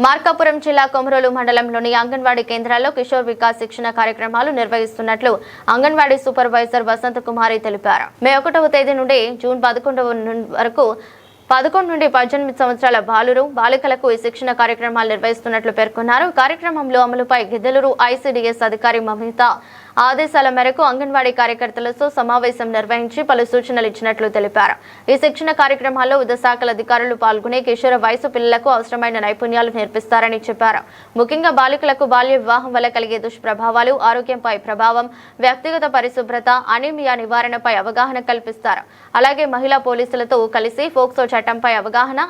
మార్కాపురం జిల్లా కొమరోలు మండలంలోని అంగన్వాడీ కేంద్రాల్లో కిషోర్ వికాస్ శిక్షణ కార్యక్రమాలు నిర్వహిస్తున్నట్లు అంగన్వాడీ సూపర్వైజర్ వసంత కుమారి తెలిపారు. మే 1వ తేదీ నుండి జూన్ 11 వరకు 11 నుండి 18 సంవత్సరాల బాలికలకు ఈ శిక్షణ కార్యక్రమాలు నిర్వహిస్తున్నట్లు పేర్కొన్నారు. కార్యక్రమంలో అమలుపై గిద్దలూరు ఐసీడీఎస్ అధికారి మమిత ఆదేశాల మేరకు అంగన్వాడీ కార్యకర్తలతో సమావేశం నిర్వహించి పలు సూచనలు ఇచ్చినట్లు తెలిపారు. ఈ శిక్షణ కార్యక్రమాల్లో వివిధ శాఖల అధికారులు పాల్గొని కిషోర వయసు పిల్లలకు అవసరమైన నైపుణ్యాలు నేర్పిస్తారని చెప్పారు. ముఖ్యంగా బాలికలకు బాల్య వివాహం వల్ల కలిగే దుష్ప్రభావాలు, ఆరోగ్యంపై ప్రభావం, వ్యక్తిగత పరిశుభ్రత, అనీమియా నివారణపై అవగాహన కల్పిస్తారు. అలాగే మహిళా పోలీసులతో కలిసి ఫోక్సో చట్టంపై అవగాహన,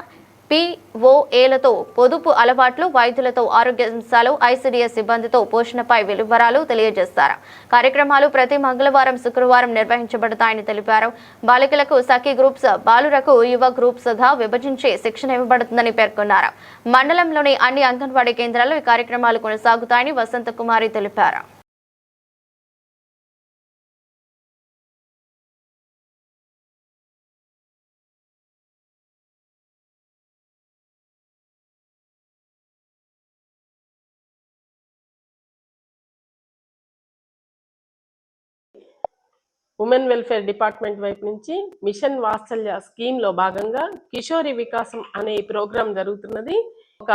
POAలతో పొదుపు అలవాట్లు, వైద్యులతో ఆరోగ్య అంశాలు, ఐసీడీఎస్ సిబ్బందితో పోషణపై వివరాలు తెలియజేస్తారు. కార్యక్రమాలు ప్రతి మంగళవారం, శుక్రవారం నిర్వహించబడతాయని తెలిపారు. బాలికలకు సఖీ గ్రూప్స్, బాలురకు యువ గ్రూప్స్ గా విభజించి శిక్షణ ఇవ్వబడుతుందని పేర్కొన్నారు. మండలంలోని అన్ని అంగన్వాడీ కేంద్రాల్లో ఈ కార్యక్రమాలు కొనసాగుతాయని వసంత కుమారి తెలిపారు. ఉమెన్ వెల్ఫేర్ డిపార్ట్మెంట్ వైపు నుంచి మిషన్ వాత్సల్య స్కీమ్ లో భాగంగా కిషోరి వికాసం అనే ఈ ప్రోగ్రాం జరుగుతున్నది. ఒక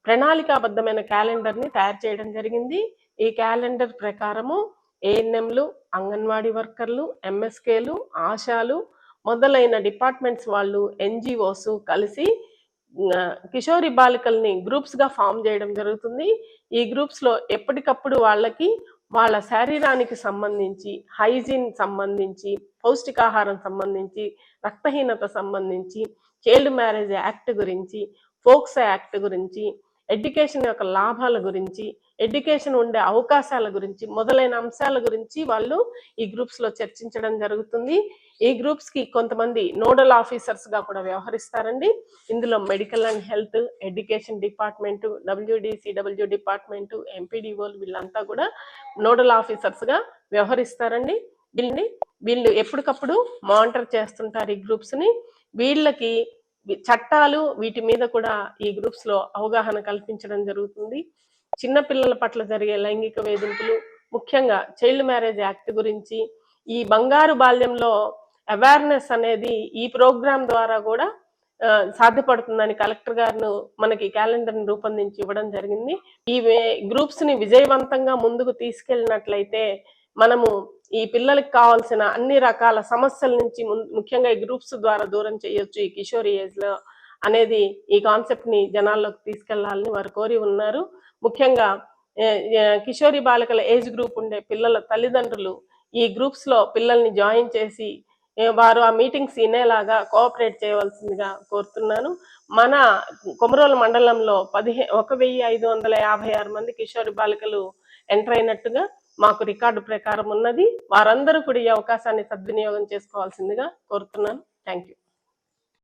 ప్రణాళికాబద్ధమైన క్యాలెండర్ ని తయారు చేయడం జరిగింది. ఈ క్యాలెండర్ ప్రకారము ఏఎన్ఎంలు, అంగన్వాడీ వర్కర్లు, ఎంఎస్కేలు, ఆశాలు మొదలైన డిపార్ట్మెంట్స్ వాళ్ళు, NGOs కలిసి కిషోరి బాలికల్ని గ్రూప్స్ గా ఫామ్ చేయడం జరుగుతుంది. ఈ గ్రూప్స్ లో ఎప్పటికప్పుడు వాళ్ళకి వాళ్ళ శరీరానికి సంబంధించి, హైజీన్ సంబంధించి, పౌష్టికాహారం సంబంధించి, రక్తహీనత సంబంధించి, చైల్డ్ మ్యారేజ్ యాక్ట్ గురించి, ఫోక్సో యాక్ట్ గురించి, ఎడ్యుకేషన్ యొక్క లాభాల గురించి, ఎడ్యుకేషన్ ఉండే అవకాశాల గురించి మొదలైన అంశాల గురించి వాళ్ళు ఈ గ్రూప్స్ లో చర్చించడం జరుగుతుంది. ఈ గ్రూప్స్ కి కొంతమంది నోడల్ ఆఫీసర్స్ గా కూడా వ్యవహరిస్తారండి. ఇందులో medical and health, education department, WDCW department, MPDOలు వీళ్ళంతా కూడా నోడల్ ఆఫీసర్స్ గా వ్యవహరిస్తారండి. వీళ్ళు ఎప్పటికప్పుడు మానిటర్ చేస్తుంటారు ఈ గ్రూప్స్ ని. వీళ్ళకి చట్టాలు వీటి మీద కూడా ఈ గ్రూప్స్ లో అవగాహన కల్పించడం జరుగుతుంది. చిన్న పిల్లల పట్ల జరిగే లైంగిక వేధింపులు, ముఖ్యంగా చైల్డ్ మ్యారేజ్ యాక్ట్ గురించి, ఈ బంగారు బాల్యంలో అవేర్నెస్ అనేది ఈ ప్రోగ్రాం ద్వారా కూడా సాధ్యపడుతుందని కలెక్టర్ గారు మనకి క్యాలెండర్ని రూపొందించి ఇవ్వడం జరిగింది. ఈ గ్రూప్స్ ని విజయవంతంగా ముందుకు తీసుకెళ్ళినట్లయితే మనము ఈ పిల్లలకు కావాల్సిన అన్ని రకాల సమస్యల నుంచి ముఖ్యంగా ఈ గ్రూప్స్ ద్వారా దూరం చేయొచ్చు ఈ కిషోరి ఏజ్ లో అనేది ఈ కాన్సెప్ట్ ని జనాల్లోకి తీసుకెళ్లాలని వారు కోరి ఉన్నారు. ముఖ్యంగా కిషోరి బాలికల ఏజ్ గ్రూప్ ఉండే పిల్లల తల్లిదండ్రులు ఈ గ్రూప్స్ లో పిల్లల్ని జాయిన్ చేసి వారు ఆ మీటింగ్స్ వినేలాగా కోఆపరేట్ చేయవలసిందిగా కోరుతున్నాను. మన కొమరోలు మండలంలో 1556 మంది కిషోరి బాలికలు ఎంటర్ అయినట్టుగా మాకు రికార్డు ప్రకారం ఉన్నది. వారందరూ కూడా ఈ అవకాశాన్ని సద్వినియోగం చేసుకోవాల్సిందిగా కోరుతున్నాను. Thank you.